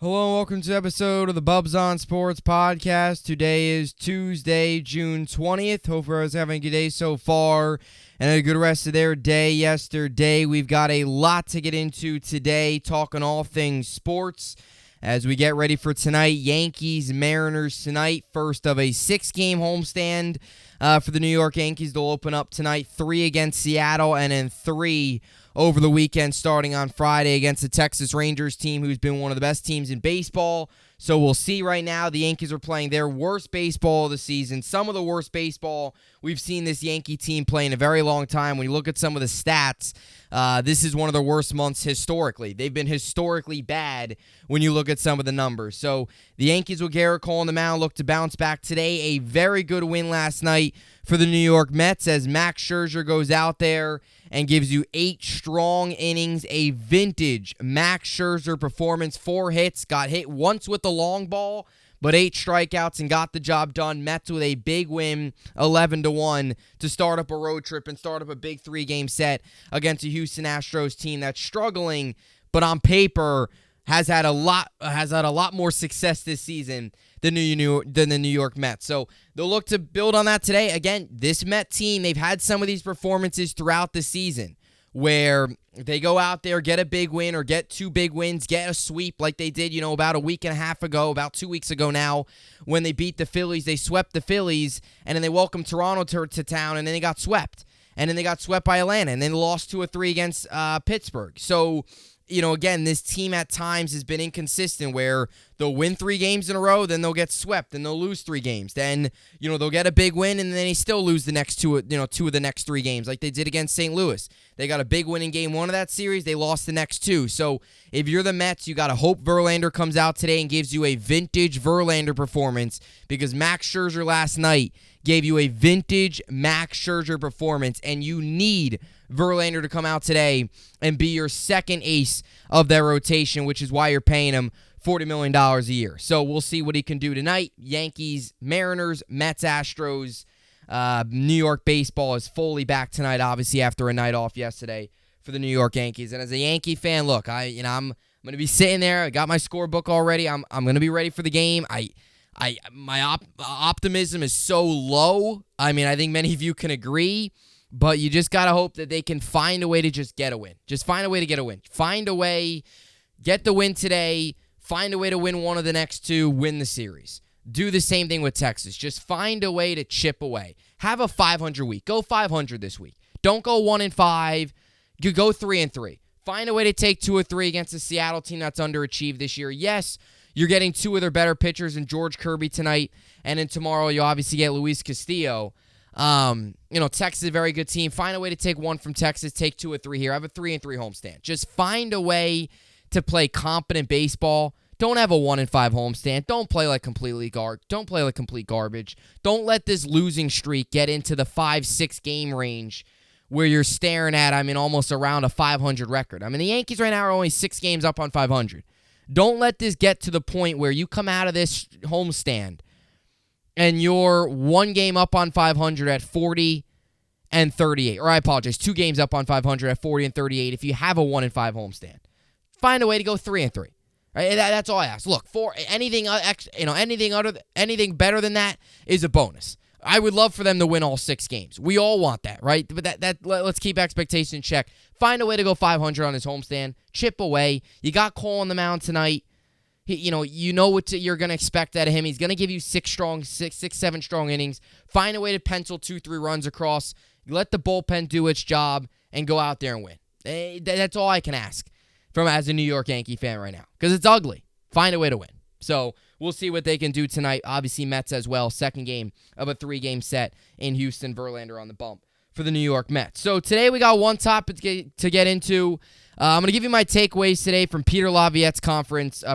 Hello and welcome to the episode of the Bubbs on Sports podcast. Today is Tuesday, June 20th. Hope everyone's having a good day so far and a good rest of their day yesterday. We've got a lot to get into today, talking all things sports as we get ready for tonight. Yankees, Mariners tonight, first of a 6-game homestand for the New York Yankees. They'll open up tonight 3 against Seattle and then 3 over the weekend, starting on Friday against the Texas Rangers team, who's been one of the best teams in baseball. So we'll see right now. The Yankees are playing their worst baseball of the season, some of the worst baseball we've seen this Yankee team play in a very long time. When you look at some of the stats, this is one of their worst months historically. They've been historically bad when you look at some of the numbers. So the Yankees with Garrett Cole on the mound look to bounce back today. A very good win last night for the New York Mets as Max Scherzer goes out there and gives you 8 strong innings, a vintage Max Scherzer performance. 4 hits, got hit once with the long ball, but 8 strikeouts and got the job done. Mets with a big win, 11-1, to start up a road trip and start up a big 3-game set against a Houston Astros team that's struggling, but on paper has had a lot more success this season than the New York Mets. So they'll look to build on that today. Again, this Met team, they've had some of these performances throughout the season where they go out there, get a big win or get 2 big wins, get a sweep like they did, about a week and a half ago, about 2 weeks ago now, when they beat the Phillies. They swept the Phillies, and then they welcomed Toronto to town, and then they got swept. And then they got swept by Atlanta, and then lost 2-3 against Pittsburgh. So, again, this team at times has been inconsistent where they'll win 3 games in a row, then they'll get swept, and they'll lose 3 games. Then, they'll get a big win, and then they still lose the next 2 of the next 3 games like they did against St. Louis. They got a big win in game 1 of that series. They lost the next 2. So if you're the Mets, you got to hope Verlander comes out today and gives you a vintage Verlander performance, because Max Scherzer last night gave you a vintage Max Scherzer performance, and you need Verlander to come out today and be your second ace of their rotation, which is why you're paying him $40 million a year. So we'll see what he can do tonight. Yankees, Mariners, Mets, Astros. New York baseball is fully back tonight, obviously, after a night off yesterday for the New York Yankees. And as a Yankee fan, look, I'm going to be sitting there. I got my scorebook already. I'm going to be ready for the game. My optimism is so low. I think many of you can agree. But you just got to hope that they can find a way to just get a win. Just find a way to get a win. Find a way, get the win today, find a way to win one of the next 2, win the series. Do the same thing with Texas. Just find a way to chip away. Have a 500 week. Go 500 this week. Don't go 1-5. You go 3-3. Find a way to take 2 or 3 against a Seattle team that's underachieved this year. Yes, you're getting 2 of their better pitchers in George Kirby tonight, and then tomorrow you obviously get Luis Castillo. Texas is a very good team. Find a way to take 1 from Texas, take 2 or 3 here. Have a 3-3 homestand. Just find a way to play competent baseball. Don't have a 1-5 homestand. Don't play like complete garbage. Don't let this losing streak get into the 5-6 game range where you're staring at, almost around a 500 record. The Yankees right now are only 6 games up on 500. Don't let this get to the point where you come out of this homestand and you're 1 game up on 500 at 40 and 38. Or I apologize, 2 games up on 500 at 40 and 38 if you have a 1-5 homestand. Find a way to go 3-3. Right? That's all I ask. Look, for anything better than that is a bonus. I would love for them to win all 6 games. We all want that, right? But let's keep expectations in check. Find a way to go 500 on his homestand. Chip away. You got Cole on the mound tonight. You know what you're going to expect out of him. He's going to give you 7 strong innings. Find a way to pencil 2-3 runs across. Let the bullpen do its job and go out there and win. That's all I can ask as a New York Yankee fan right now, because it's ugly. Find a way to win. So we'll see what they can do tonight. Obviously, Mets as well. 2nd game of a 3-game set in Houston. Verlander on the bump for the New York Mets. So today we got one topic to get into. I'm going to give you my takeaways today from Peter Laviolette's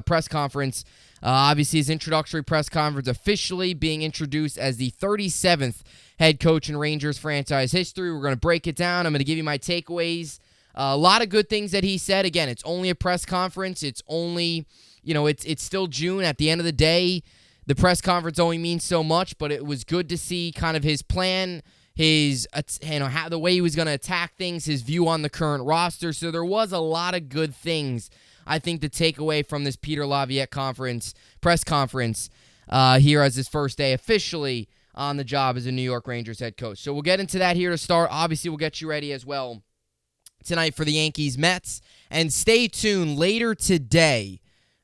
press conference. Obviously, his introductory press conference officially being introduced as the 37th head coach in Rangers franchise history. We're going to break it down. I'm going to give you my takeaways. A lot of good things that he said. Again, it's only a press conference. It's only, it's still June. At the end of the day, the press conference only means so much, but it was good to see kind of his plan, the way he was going to attack things, his view on the current roster. So there was a lot of good things I think the takeaway from this Peter Laviolette press conference here as his first day officially on the job as a New York Rangers head coach. So we'll get into that here to start. Obviously, we'll get you ready as well tonight for the Yankees-Mets. And stay tuned later today.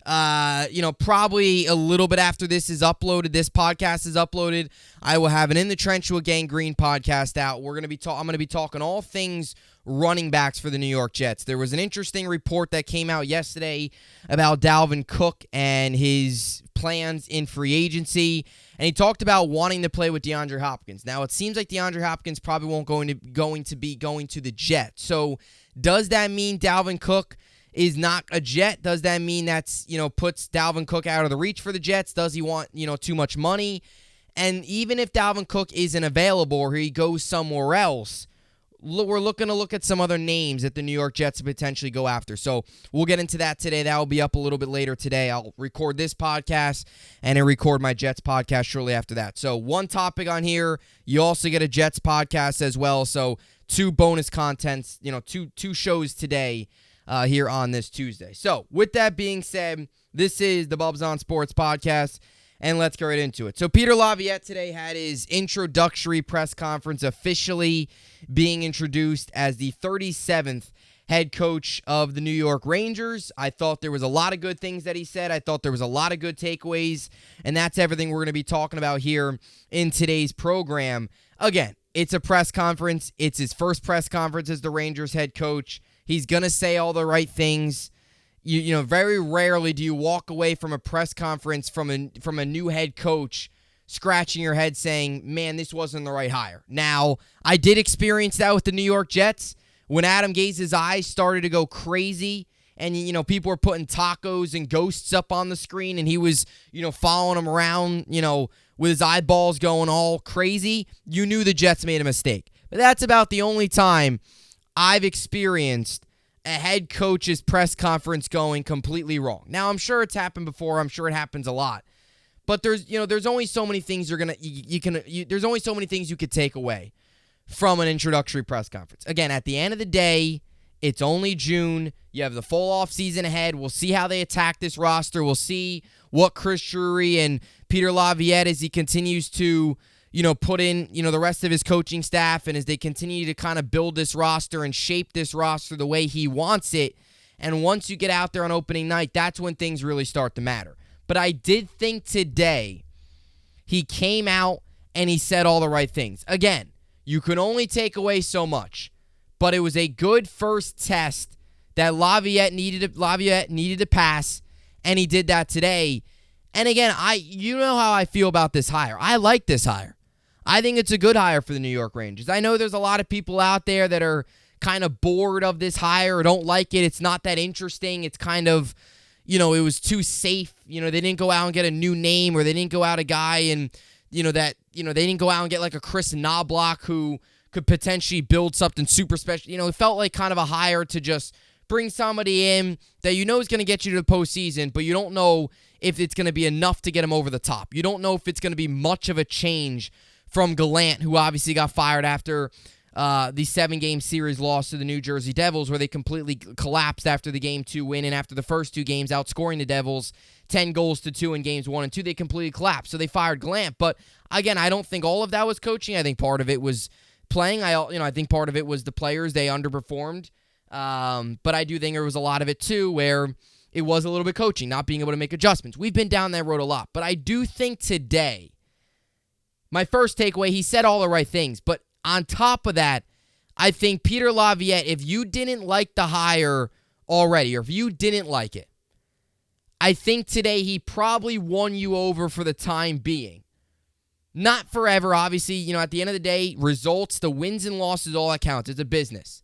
Probably a little bit after this podcast is uploaded, I will have an In the Trench with Gangrene podcast out. I'm going to be talking all things running backs for the New York Jets. There was an interesting report that came out yesterday about Dalvin Cook and his plans in free agency, and he talked about wanting to play with DeAndre Hopkins. Now, it seems like DeAndre Hopkins probably won't going to be going to the Jets. So, does that mean Dalvin Cook is not a Jet? Does that mean that's, puts Dalvin Cook out of the reach for the Jets? Does he want, too much money? And even if Dalvin Cook isn't available or he goes somewhere else, we're looking to look at some other names that the New York Jets potentially go after. So we'll get into that today. That will be up a little bit later today. I'll record this podcast and then record my Jets podcast shortly after that. So one topic on here, you also get a Jets podcast as well. So two bonus contents, two shows today here on this Tuesday. So with that being said, this is the Bubbs on Sports podcast, and let's get right into it. So Peter Laviolette today had his introductory press conference, officially being introduced as the 37th head coach of the New York Rangers. I thought there was a lot of good things that he said. I thought there was a lot of good takeaways, and that's everything we're going to be talking about here in today's program. Again, it's a press conference. It's his first press conference as the Rangers head coach. He's going to say all the right things. Very rarely do you walk away from a press conference from a new head coach scratching your head saying, man, this wasn't the right hire. Now, I did experience that with the New York Jets when Adam Gaze's eyes started to go crazy and, people were putting tacos and ghosts up on the screen and he was, following them around, with his eyeballs going all crazy. You knew the Jets made a mistake. But that's about the only time I've experienced a head coach's press conference going completely wrong. Now, I'm sure it's happened before. I'm sure it happens a lot. But there's only so many things there's only so many things you could take away from an introductory press conference. Again, at the end of the day, it's only June. You have the full offseason ahead. We'll see how they attack this roster. We'll see what Chris Drury and Peter Laviolette, as he continues to put in, the rest of his coaching staff and as they continue to kind of build this roster and shape this roster the way he wants it. And once you get out there on opening night, that's when things really start to matter. But I did think today he came out and he said all the right things. Again, you can only take away so much, but it was a good first test that Laviolette needed to pass, and he did that today. And again, you know how I feel about this hire. I like this hire. I think it's a good hire for the New York Rangers. I know there's a lot of people out there that are kind of bored of this hire or don't like it. It's not that interesting. It's kind of, it was too safe. They didn't go out and get a new name, or they didn't go out a guy and, they didn't go out and get like a Chris Knobloch who could potentially build something super special. It felt like kind of a hire to just bring somebody in that is going to get you to the postseason, but you don't know if it's going to be enough to get him over the top. You don't know if it's going to be much of a change from Gallant, who obviously got fired after the 7-game series loss to the New Jersey Devils, where they completely collapsed after the Game 2 win, and after the first two games outscoring the Devils 10-2 in Games 1 and 2, they completely collapsed. So they fired Gallant. But again, I don't think all of that was coaching. I think part of it was playing. I think part of it was the players. They underperformed. But I do think there was a lot of it too, where it was a little bit coaching, not being able to make adjustments. We've been down that road a lot. But I do think today, my first takeaway, he said all the right things. But on top of that, I think Peter Laviolette, if you didn't like the hire already, or if you didn't like it, I think today he probably won you over for the time being. Not forever, obviously. At the end of the day, results, the wins and losses, all that counts. It's a business.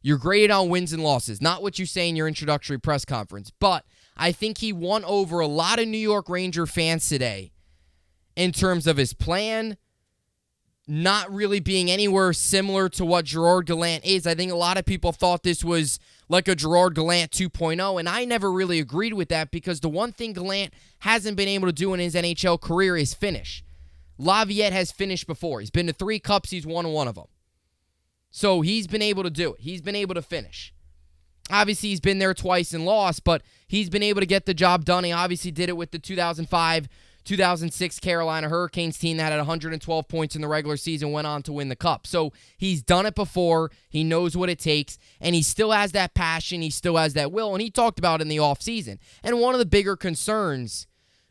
You're graded on wins and losses, not what you say in your introductory press conference. But I think he won over a lot of New York Ranger fans today in terms of his plan, not really being anywhere similar to what Gerard Gallant is. I think a lot of people thought this was like a Gerard Gallant 2.0, and I never really agreed with that, because the one thing Gallant hasn't been able to do in his NHL career is finish. Laviolette has finished before. He's been to 3 cups. He's won one of them. So he's been able to do it. He's been able to finish. Obviously, he's been there twice and lost, but he's been able to get the job done. He obviously did it with the 2005-2006 Carolina Hurricanes team that had 112 points in the regular season, went on to win the Cup. So he's done it before. He knows what it takes, and he still has that passion. He still has that will, and he talked about it in the offseason. And one of the bigger concerns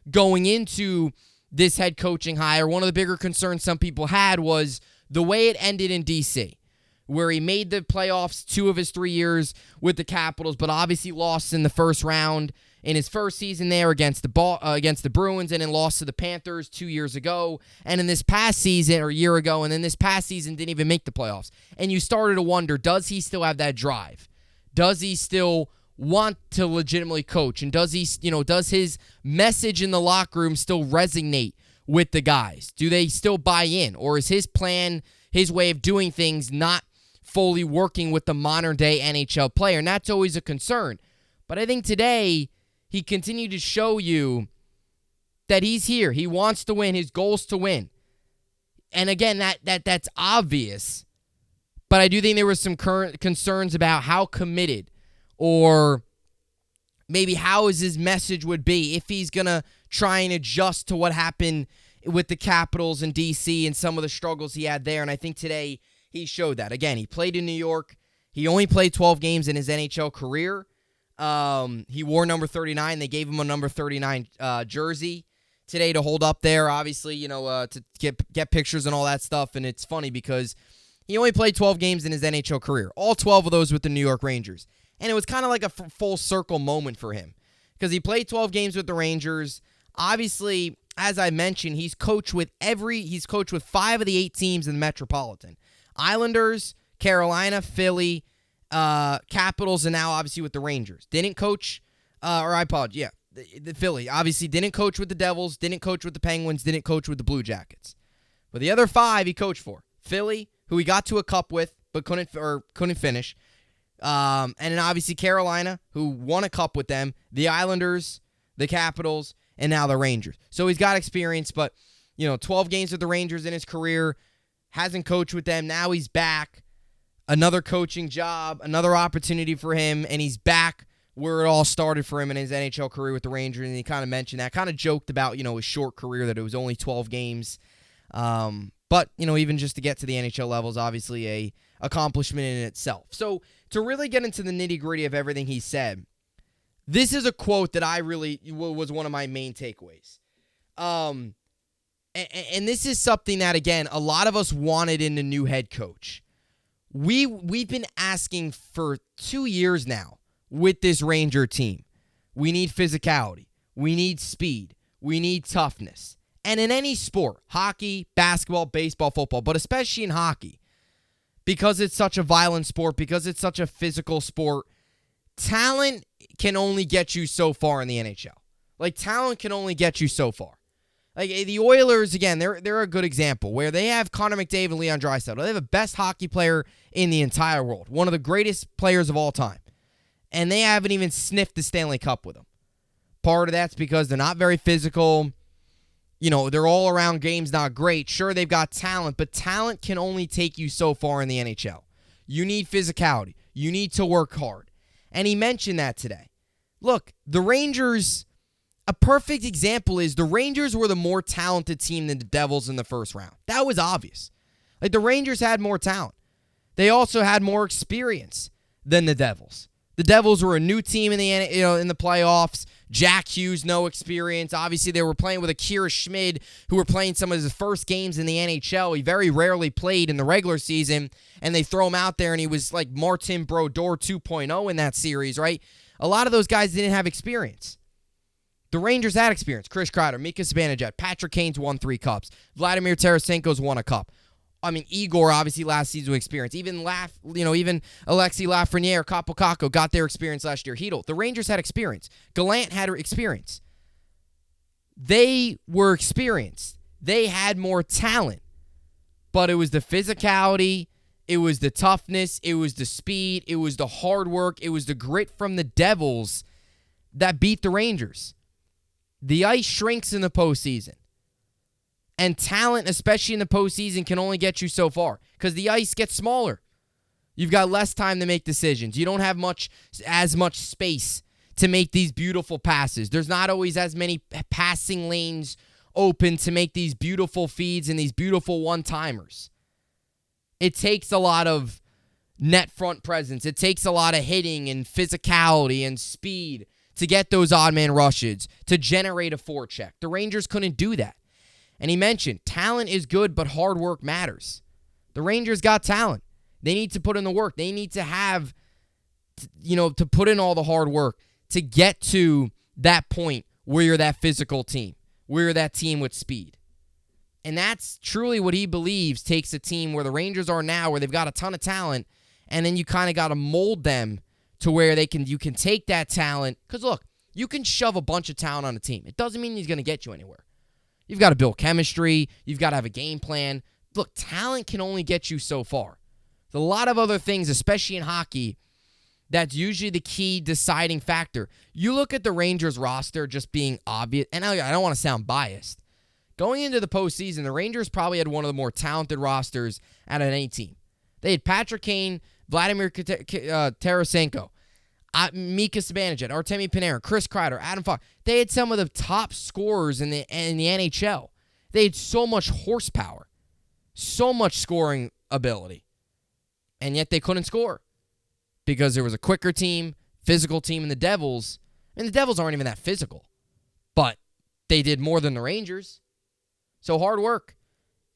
going into this head coaching hire, one of the bigger concerns some people had was the way it ended in D.C., where he made the playoffs 2 of his 3 years with the Capitals, but obviously lost in the first round in his first season there against the Bruins, and then lost to the Panthers 2 years ago, and in this past season, or a year ago, and then this past season didn't even make the playoffs. And you started to wonder, does he still have that drive? Does he still want to legitimately coach? And does his message in the locker room still resonate with the guys? Do they still buy in? Or is his plan, his way of doing things, not fully working with the modern-day NHL player? And that's always a concern. But I think today, he continued to show you that he's here. He wants to win. His goal's to win. And again, that's obvious. But I do think there was some current concerns about how committed, or maybe how his message would be if he's going to try and adjust to what happened with the Capitals and D.C. and some of the struggles he had there. And I think today he showed that. Again, he played in New York. He only played 12 games in his NHL career. He wore number 39. They gave him a number 39 jersey today to hold up there, obviously, to get pictures and all that stuff. And it's funny because he only played 12 games in his NHL career, all 12 of those with the New York Rangers. And it was kind of like a full circle moment for him because he played 12 games with the Rangers. Obviously, as I mentioned, he's coached with 5 of the 8 teams in the Metropolitan. Islanders, Carolina, Philly, Capitals, and now obviously with the Rangers. Didn't coach, the Philly. Obviously didn't coach with the Devils, didn't coach with the Penguins, didn't coach with the Blue Jackets. But the other 5 he coached for. Philly, who he got to a cup with, but couldn't finish. And then obviously Carolina, who won a cup with them. The Islanders, the Capitals, and now the Rangers. So he's got experience, but 12 games with the Rangers in his career. Hasn't coached with them. Now he's back. Another coaching job, another opportunity for him, and he's back where it all started for him in his NHL career with the Rangers, and he kind of mentioned that. Kind of joked about, his short career, that it was only 12 games. But, even just to get to the NHL level is obviously a accomplishment in itself. So, to really get into the nitty-gritty of everything he said, this is a quote that I really was one of my main takeaways. And this is something that, again, a lot of us wanted in the new head coach. We've been asking for 2 years now with this Ranger team. We need physicality. We need speed. We need toughness. And in any sport, hockey, basketball, baseball, football, but especially in hockey, because it's such a violent sport, because it's such a physical sport, talent can only get you so far in the NHL. Like, talent can only get you so far. Like, the Oilers, again, they're a good example where they have Connor McDavid and Leon Draisaitl. They have the best hockey player in the entire world, one of the greatest players of all time. And they haven't even sniffed the Stanley Cup with them. Part of that's because they're not very physical. Their all-around game's not great. Sure, they've got talent, but talent can only take you so far in the NHL. You need physicality. You need to work hard. And he mentioned that today. Look, the Rangers... A perfect example is the Rangers were the more talented team than the Devils in the first round. That was obvious. Like, the Rangers had more talent. They also had more experience than the Devils. The Devils were a new team in the playoffs. Jack Hughes, no experience. Obviously, they were playing with Akira Schmid, who were playing some of his first games in the NHL. He very rarely played in the regular season, and they throw him out there, and he was like Martin Brodeur 2.0 in that series, right? A lot of those guys didn't have experience. The Rangers had experience. Chris Kreider, Mika Zibanejad, Patrick Kane's won 3 cups. Vladimir Tarasenko's won a cup. I mean, Igor, obviously, last season with experience. Even Alexei Lafreniere, Kaapo Kakko got their experience last year. Hedl. The Rangers had experience. Gallant had experience. They were experienced. They had more talent. But it was the physicality, it was the toughness, it was the speed, it was the hard work, it was the grit from the Devils that beat the Rangers. The ice shrinks in the postseason. And talent, especially in the postseason, can only get you so far because the ice gets smaller. You've got less time to make decisions. You don't have as much space to make these beautiful passes. There's not always as many passing lanes open to make these beautiful feeds and these beautiful one-timers. It takes a lot of net front presence. It takes a lot of hitting and physicality and speed to get those odd man rushes, to generate a forecheck. The Rangers couldn't do that. And he mentioned, talent is good, but hard work matters. The Rangers got talent. They need to put in the work. They need to have, to put in all the hard work to get to that point where you're that physical team, where you're that team with speed. And that's truly what he believes takes a team where the Rangers are now, where they've got a ton of talent, and then you kind of got to mold them to where you can take that talent. Because look, you can shove a bunch of talent on a team. It doesn't mean he's going to get you anywhere. You've got to build chemistry. You've got to have a game plan. Look, talent can only get you so far. There's a lot of other things, especially in hockey, that's usually the key deciding factor. You look at the Rangers roster just being obvious, and I don't want to sound biased. Going into the postseason, the Rangers probably had one of the more talented rosters out of any team. They had Patrick Kane, Vladimir Tarasenko, Mika Zibanejad, Artemi Panarin, Chris Kreider, Adam Fox. They had some of the top scorers in the NHL. They had so much horsepower, so much scoring ability, and yet they couldn't score because there was a quicker team, physical team, and the Devils. And the Devils aren't even that physical, but they did more than the Rangers. So hard work,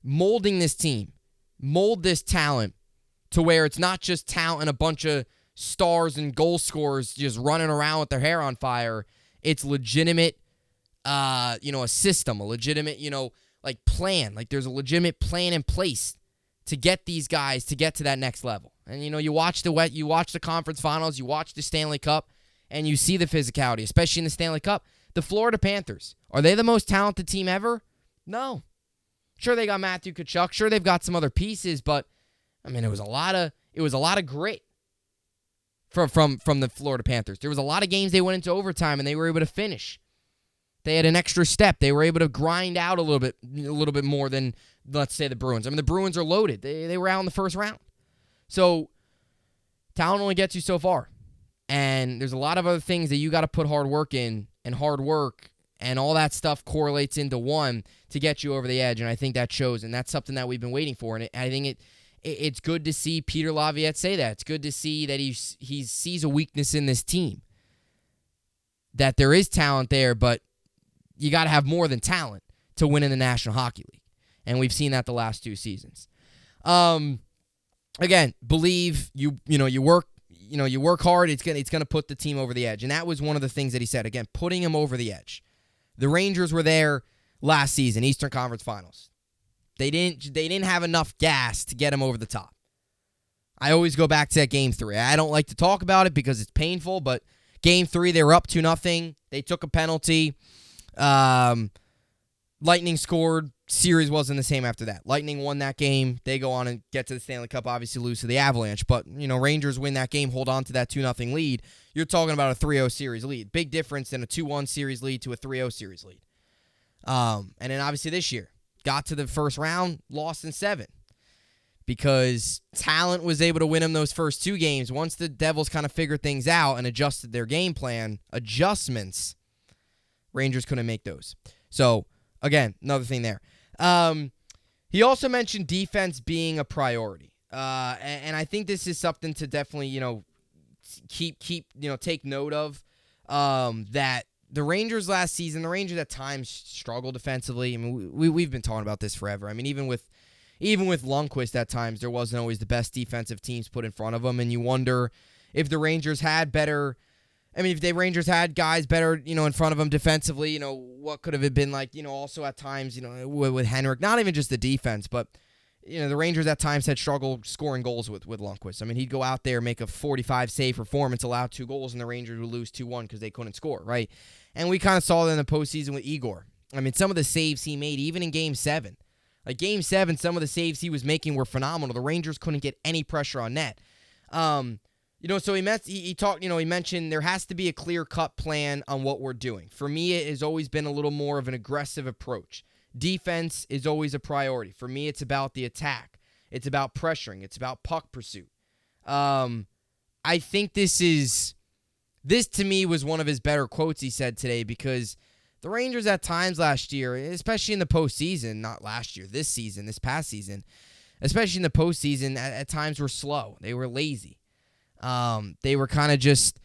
molding this team, mold this talent to where it's not just talent and a bunch of stars and goal scorers just running around with their hair on fire. It's legitimate, a system, a legitimate, plan. Like there's a legitimate plan in place to get these guys to get to that next level. And you watch the conference finals, you watch the Stanley Cup, and you see the physicality, especially in the Stanley Cup. The Florida Panthers, are they the most talented team ever? No. Sure, they got Matthew Tkachuk. Sure, they've got some other pieces, but it was a lot of grit from the Florida Panthers. There was a lot of games they went into overtime and they were able to finish. They had an extra step. They were able to grind out a little bit more than, let's say, the Bruins. The Bruins are loaded. They were out in the first round. So talent only gets you so far. And there's a lot of other things that you got to put hard work in, and hard work and all that stuff correlates into one to get you over the edge. And I think that shows, and that's something that we've been waiting for. And I think it's good to see Peter Laviolette say that. It's good to see that he sees a weakness in this team, that there is talent there, but you got to have more than talent to win in the National Hockey League. And we've seen that the last 2 seasons. Again, believe you work hard. It's gonna put the team over the edge, and that was one of the things that he said. Again, putting him over the edge. The Rangers were there last season, Eastern Conference Finals. They didn't have enough gas to get him over the top. I always go back to that Game 3. I don't like to talk about it because it's painful, but Game 3, they were up 2-0. They took a penalty. Lightning scored. Series wasn't the same after that. Lightning won that game. They go on and get to the Stanley Cup, obviously lose to the Avalanche. But, Rangers win that game, hold on to that 2-0 lead. You're talking about a 3-0 series lead. Big difference than a 2-1 series lead to a 3-0 series lead. And then obviously this year, got to the first round, lost in 7. Because talent was able to win them those first 2 games. Once the Devils kind of figured things out and adjusted their game plan, adjustments, Rangers couldn't make those. So, again, another thing there. He also mentioned defense being a priority. And I think this is something to definitely, keep take note of. That the Rangers last season, the Rangers at times struggled defensively. We've been talking about this forever. Even with Lundqvist at times, there wasn't always the best defensive teams put in front of them, and you wonder if the Rangers had better. If the Rangers had guys better, in front of them defensively, what could have it been like, also at times, with Henrik, not even just the defense, but, the Rangers at times had struggled scoring goals with Lundqvist. He'd go out there, make a 45-save performance, allow 2 goals, and the Rangers would lose 2-1 because they couldn't score, right? And we kind of saw that in the postseason with Igor. Some of the saves he made, even in Game 7. Like Game 7, some of the saves he was making were phenomenal. The Rangers couldn't get any pressure on net. So he mentioned there has to be a clear-cut plan on what we're doing. For me, it has always been a little more of an aggressive approach. Defense is always a priority. For me, it's about the attack. It's about pressuring. It's about puck pursuit. I think this to me was one of his better quotes he said today, because the Rangers at times last year, especially in the postseason, not last year, this past season, especially in the postseason, at times were slow. They were lazy. They were kind of just,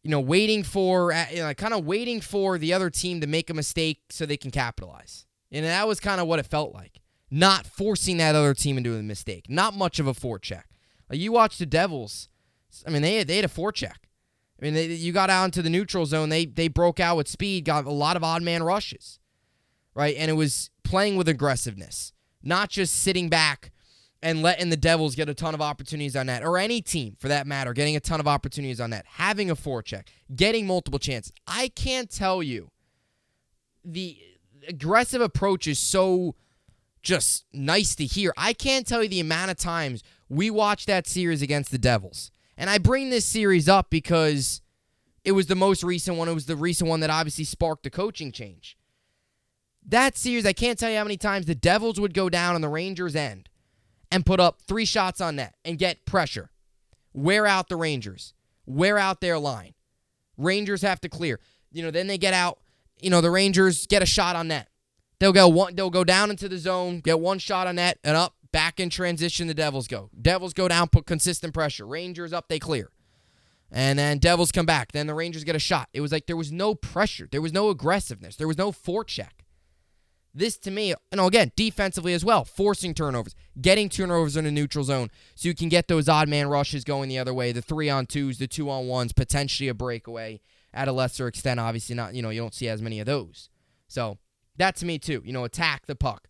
waiting for the other team to make a mistake so they can capitalize. And that was kind of what it felt like. Not forcing that other team into a mistake. Not much of a forecheck. Like, you watch the Devils. I mean, they had a forecheck. I mean, you got out into the neutral zone. They broke out with speed, got a lot of odd man rushes, right? And it was playing with aggressiveness, not just sitting back and letting the Devils get a ton of opportunities on net, or any team for that matter, getting a ton of opportunities on net, having a forecheck, getting multiple chances. I can't tell you, the aggressive approach is so just nice to hear. I can't tell you the amount of times we watched that series against the Devils. And I bring this series up because it was the most recent one. It was the recent one that obviously sparked the coaching change. That series, I can't tell you how many times the Devils would go down on the Rangers' end and put up 3 shots on net and get pressure. Wear out the Rangers. Wear out their line. Rangers have to clear. Then they get out. The Rangers get a shot on net. They'll go down into the zone, get 1 shot on net, and up. Back in transition, the Devils go. Devils go down, put consistent pressure. Rangers up, they clear. And then Devils come back. Then the Rangers get a shot. It was like there was no pressure. There was no aggressiveness. There was no forecheck. This, to me, again, defensively as well, forcing turnovers, getting turnovers in the neutral zone so you can get those odd man rushes going the other way, the 3-on-2s, the 2-on-1s, potentially a breakaway at a lesser extent. Obviously, not, you don't see as many of those. So that, to me, too, attack the puck.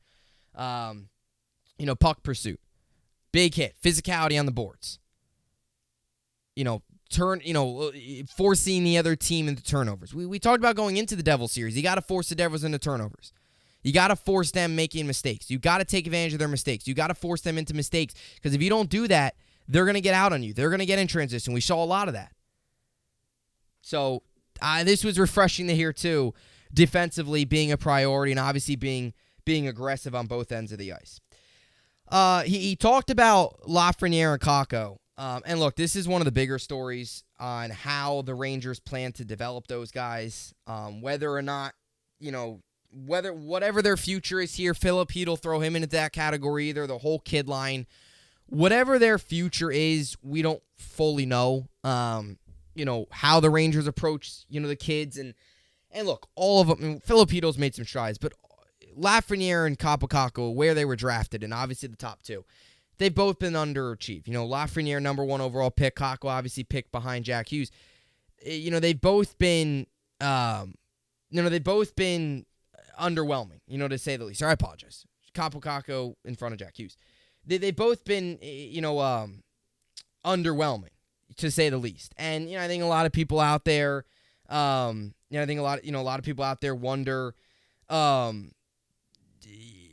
Puck pursuit. Big hit. Physicality on the boards. Forcing the other team into turnovers. We talked about going into the Devils series. You got to force the Devils into turnovers. You got to force them making mistakes. You got to take advantage of their mistakes. You got to force them into mistakes, because if you don't do that, they're going to get out on you. They're going to get in transition. We saw a lot of that. So this was refreshing to hear, too, defensively being a priority and obviously being aggressive on both ends of the ice. He talked about Lafreniere and Kakko. And look, this is one of the bigger stories on how the Rangers plan to develop those guys. Whether or not, whatever their future is here, Philip Heat will throw him into that category, either the whole kid line. Whatever their future is, we don't fully know. How the Rangers approach, the kids. And look, all of them, Philip Heat's made some strides, but Lafreniere and Kakko, where they were drafted, and obviously the top 2, they've both been underachieved. Lafreniere, number 1 overall pick. Kakko, obviously picked behind Jack Hughes. They've both been, underwhelming, to say the least. Or I apologize. Kakko in front of Jack Hughes. They've both been, underwhelming, to say the least. And I think a lot of people out there, a lot of people out there wonder,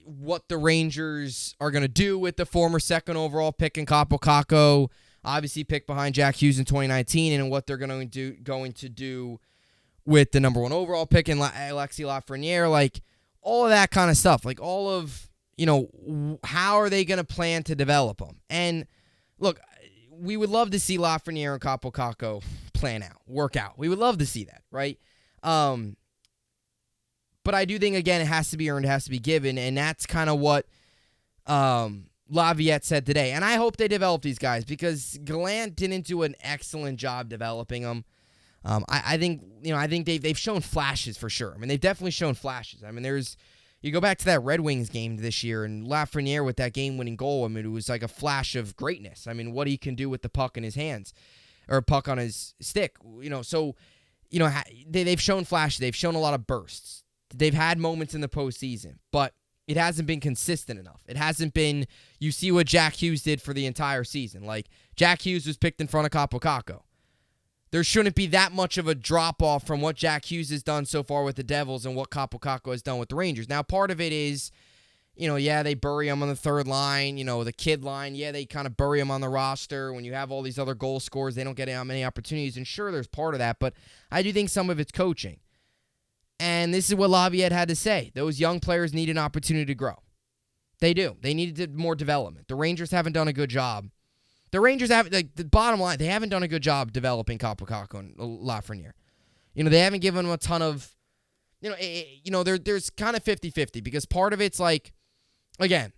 what the Rangers are going to do with the former 2nd overall pick in Kakko, obviously picked behind Jack Hughes in 2019, and what they're going to do with the number 1 overall pick in Alexis Lafreniere, like all of that kind of stuff, like all of, how are they going to plan to develop them? And look, we would love to see Lafreniere and Kakko plan out, work out. We would love to see that, right? But I do think, again, it has to be earned, it has to be given, and that's kind of what Laviolette said today. And I hope they develop these guys, because Gallant didn't do an excellent job developing them. I think they've shown flashes for sure. I mean, they've definitely shown flashes. I mean, you go back to that Red Wings game this year, and Lafreniere with that game-winning goal. I mean, it was like a flash of greatness. I mean, what he can do with the puck in his hands, or a puck on his stick. So they've shown flashes. They've shown a lot of bursts. They've had moments in the postseason, but it hasn't been consistent enough. It hasn't been, you see what Jack Hughes did for the entire season. Like, Jack Hughes was picked in front of Kakko. There shouldn't be that much of a drop-off from what Jack Hughes has done so far with the Devils and what Kakko has done with the Rangers. Now, part of it is, they bury him on the 3rd line, the kid line. Yeah, they kind of bury him on the roster. When you have all these other goal scorers, they don't get many opportunities. And sure, there's part of that, but I do think some of it's coaching. And this is what Laviolette had to say. Those young players need an opportunity to grow. They do. They needed more development. The Rangers haven't done a good job The Rangers have, like, the bottom line, they haven't done a good job developing Kaapo Kakko and Lafreniere. They haven't given them a ton of, there's kind of 50-50 because part of it's like, again,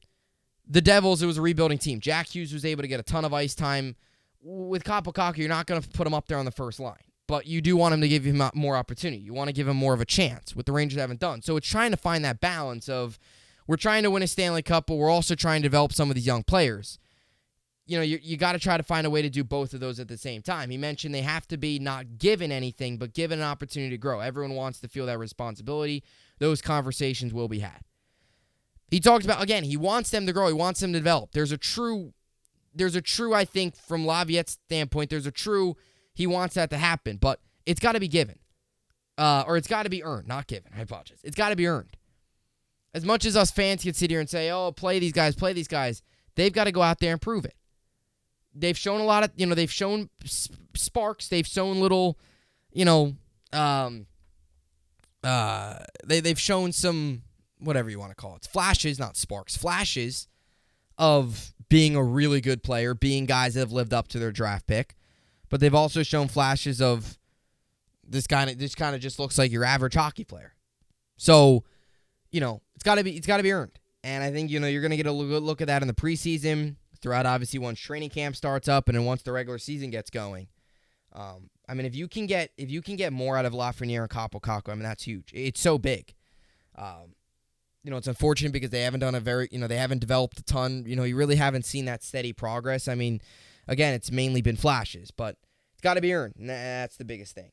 the Devils, it was a rebuilding team. Jack Hughes was able to get a ton of ice time. With Kaapo Kakko, you're not going to put him up there on the first line. But you do want him to give him more opportunity. You want to give him more of a chance, what the Rangers haven't done. So it's trying to find that balance of we're trying to win a Stanley Cup, but we're also trying to develop some of these young players. You got to try to find a way to do both of those at the same time. He mentioned they have to be not given anything, but given an opportunity to grow. Everyone wants to feel that responsibility. Those conversations will be had. He talked about, again, he wants them to grow. He wants them to develop. There's a true, I think, from Laviolette's standpoint, he wants that to happen, but it's got to be given. Or it's got to be earned, not given. I apologize. It's got to be earned. As much as us fans can sit here and say, oh, play these guys, they've got to go out there and prove it. They've shown a lot of, they've shown sparks. They've shown little, they've shown some, whatever you want to call it. Flashes, not sparks. Flashes of being a really good player, being guys that have lived up to their draft pick. But they've also shown flashes of this kind of just looks like your average hockey player. So, it's got to be earned. And I think, you're going to get a good look at that in the preseason, throughout obviously once training camp starts up and then once the regular season gets going. If you can get more out of Lafreniere and Kaapo Kakko, that's huge. It's so big. It's unfortunate because they haven't done they haven't developed a ton. You really haven't seen that steady progress. Again, it's mainly been flashes, but it's got to be earned, and that's the biggest thing.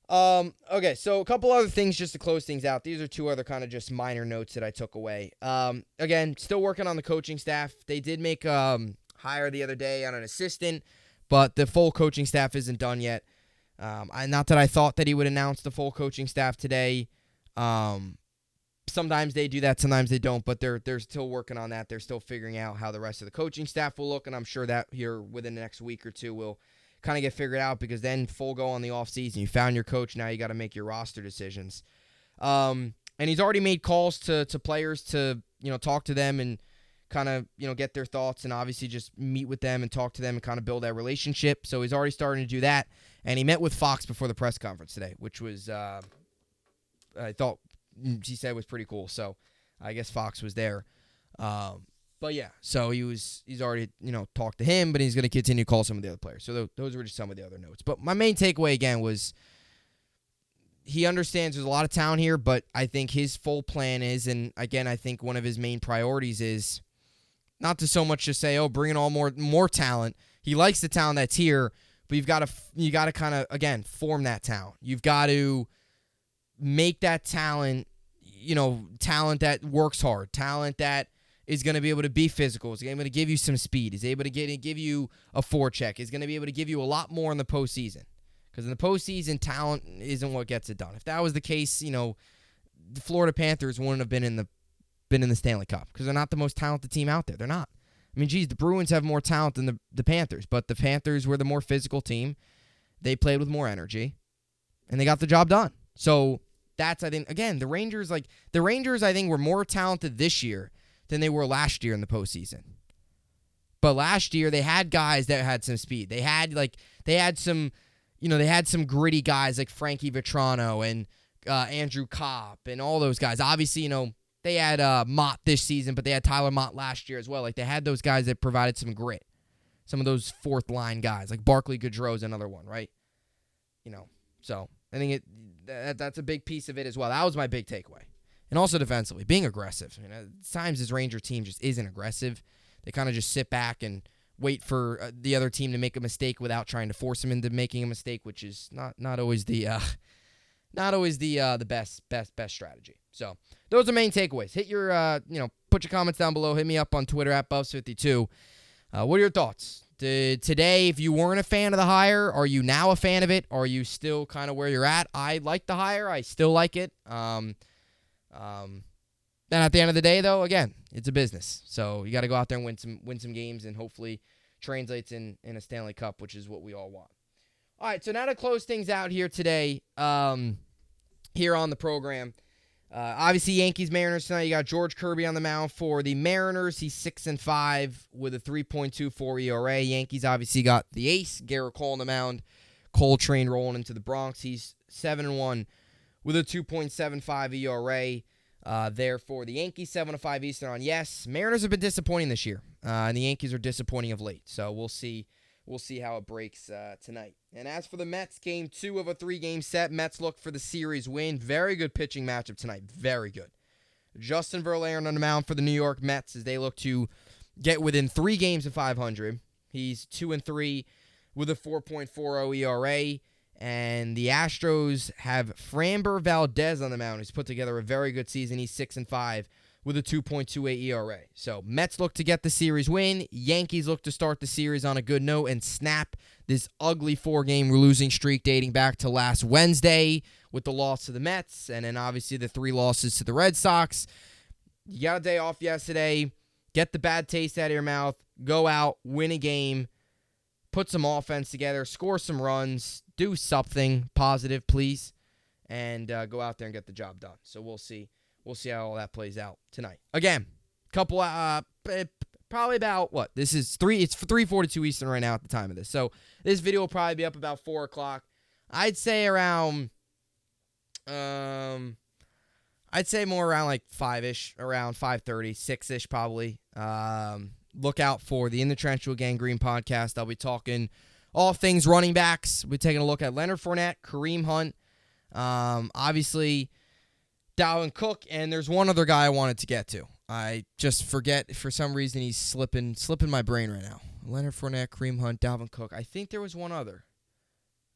Okay, so a couple other things just to close things out. These are two other kind of just minor notes that I took away. Again, still working on the coaching staff. They did make hire the other day on an assistant, but the full coaching staff isn't done yet. Not that I thought that he would announce the full coaching staff today. Sometimes they do that, sometimes they don't, but they're still working on that. They're still figuring out how the rest of the coaching staff will look, and I'm sure that here within the next week or two will kind of get figured out because then full go on the offseason. You found your coach, now you got to make your roster decisions. And he's already made calls to players to, talk to them and kind of, get their thoughts and obviously just meet with them and talk to them and kind of build that relationship. So he's already starting to do that. And he met with Fox before the press conference today, which was, I thought, he said was pretty cool. So I guess Fox was there. But yeah, so he's already, talked to him, but he's going to continue to call some of the other players. So those were just some of the other notes. But my main takeaway again was he understands there's a lot of talent here, but I think his full plan is, and again, I think one of his main priorities is not to so much just say, oh, bring in all more talent. He likes the talent that's here, but you got to kind of, again, form that talent. You've got to make that talent, talent that works hard, talent that is going to be able to be physical, is able to give you some speed, is able to give you a forecheck, is going to be able to give you a lot more in the postseason. Because in the postseason, talent isn't what gets it done. If that was the case, the Florida Panthers wouldn't have been in the Stanley Cup because they're not the most talented team out there. They're not. The Bruins have more talent than the Panthers, but the Panthers were the more physical team. They played with more energy, and they got the job done. So that's, I think, again, the Rangers, I think, were more talented this year than they were last year in the postseason. But last year, they had guys that had some speed. They had some gritty guys like Frankie Vetrano and Andrew Kopp and all those guys. Obviously, they had Mott this season, but they had Tyler Mott last year as well. They had those guys that provided some grit. Some of those fourth-line guys, like Barclay Goodrow is another one, right? So I think that's a big piece of it as well. That was my big takeaway. And also defensively, being aggressive. At times this Ranger team just isn't aggressive. They kind of just sit back and wait for the other team to make a mistake without trying to force them into making a mistake, which is not always the best strategy. So those are main takeaways. Hit your put your comments down below. Hit me up on Twitter at Bubbs52. What are your thoughts? Today, if you weren't a fan of the hire, are you now a fan of it? Are you still kind of where you're at? I like the hire. I still like it. And at the end of the day, though, again, it's a business. So you got to go out there and win some games and hopefully translates in a Stanley Cup, which is what we all want. All right, so now to close things out here today, here on the program, Obviously, Yankees, Mariners tonight. You got George Kirby on the mound for the Mariners. He's 6-5 with a 3.24 ERA. Yankees obviously got the ace, Garrett Cole on the mound. Coltrane rolling into the Bronx. He's 7-1 with a 2.75 ERA. There for the Yankees, 7-5 Eastern on yes. Mariners have been disappointing this year, and the Yankees are disappointing of late. So we'll see. We'll see how it breaks tonight. And as for the Mets, game 2 of a 3-game set, Mets look for the series win. Very good pitching matchup tonight. Very good. Justin Verlander on the mound for the New York Mets as they look to get within 3 games of 500. He's 2-3 with a 4.40 ERA. And the Astros have Framber Valdez on the mound, who's put together a very good season. He's 6-5 with a 2.28 ERA. So Mets look to get the series win. Yankees look to start the series on a good note and snap this ugly 4-game losing streak dating back to last Wednesday with the loss to the Mets and then obviously the 3 losses to the Red Sox. You got a day off yesterday. Get the bad taste out of your mouth. Go out, win a game, put some offense together, score some runs, do something positive, please, and go out there and get the job done. So we'll see. We'll see how all that plays out tonight. Again, couple probably about what? This is 3 it's 3:42 Eastern right now at the time of this. So this video will probably be up about 4 o'clock. I'd say around I'd say more around like 5-ish, around 5:30, 6-ish probably. Look out for the In the Trench with Gangrene podcast. I'll be talking all things running backs. We're taking a look at Leonard Fournette, Kareem Hunt, obviously Dalvin Cook, and there's one other guy I wanted to get to. I just forget, for some reason he's slipping my brain right now. Leonard Fournette, Kareem Hunt, Dalvin Cook. I think there was one other.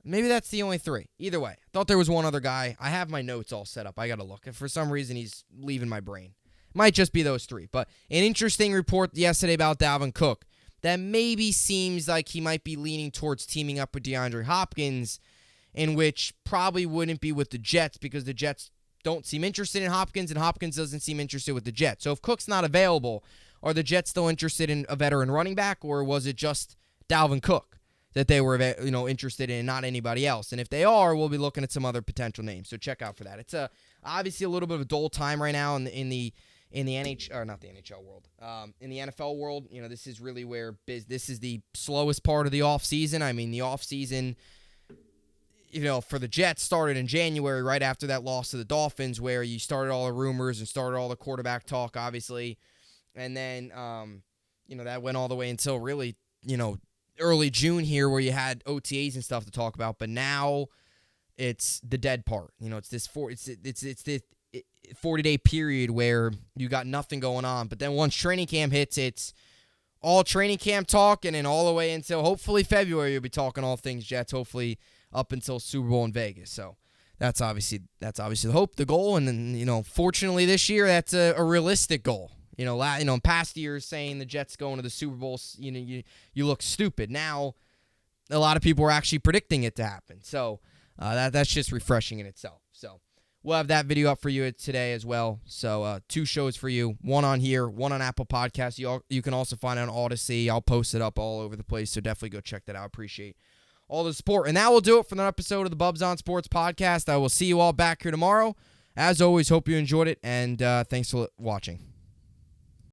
Maybe that's the only 3. Either way, I thought there was one other guy. I have my notes all set up. I got to look. If for some reason he's leaving my brain. Might just be those 3. But an interesting report yesterday about Dalvin Cook that maybe seems like he might be leaning towards teaming up with DeAndre Hopkins, in which probably wouldn't be with the Jets because the Jets don't seem interested in Hopkins, and Hopkins doesn't seem interested with the Jets. So if Cook's not available, are the Jets still interested in a veteran running back, or was it just Dalvin Cook that they were interested in, not anybody else? And if they are, we'll be looking at some other potential names. So check out for that. It's obviously a little bit of a dull time right now in the NHL, or not the NHL world, in the NFL world. You know, this is really where this is the slowest part of the offseason. I mean, the offseason, for the Jets started in January right after that loss to the Dolphins, where you started all the rumors and started all the quarterback talk, obviously. And then, that went all the way until really, early June here, where you had OTAs and stuff to talk about. But now it's the dead part. It's this 40-day period where you got nothing going on. But then once training camp hits, it's all training camp talk, and then all the way until hopefully February, you'll be talking all things Jets, hopefully up until Super Bowl in Vegas. So that's obviously the hope, the goal, and then fortunately this year that's a realistic goal. In past years saying the Jets going to the Super Bowl, you look stupid. Now a lot of people are actually predicting it to happen. So that's just refreshing in itself. So we'll have that video up for you today as well. So 2 shows for you, one on here, one on Apple Podcasts. You can also find it on Odyssey. I'll post it up all over the place, so definitely go check that out. I appreciate all the support. And that will do it for another episode of the Bubbs on Sports podcast. I will see you all back here tomorrow. As always, hope you enjoyed it, and thanks for watching.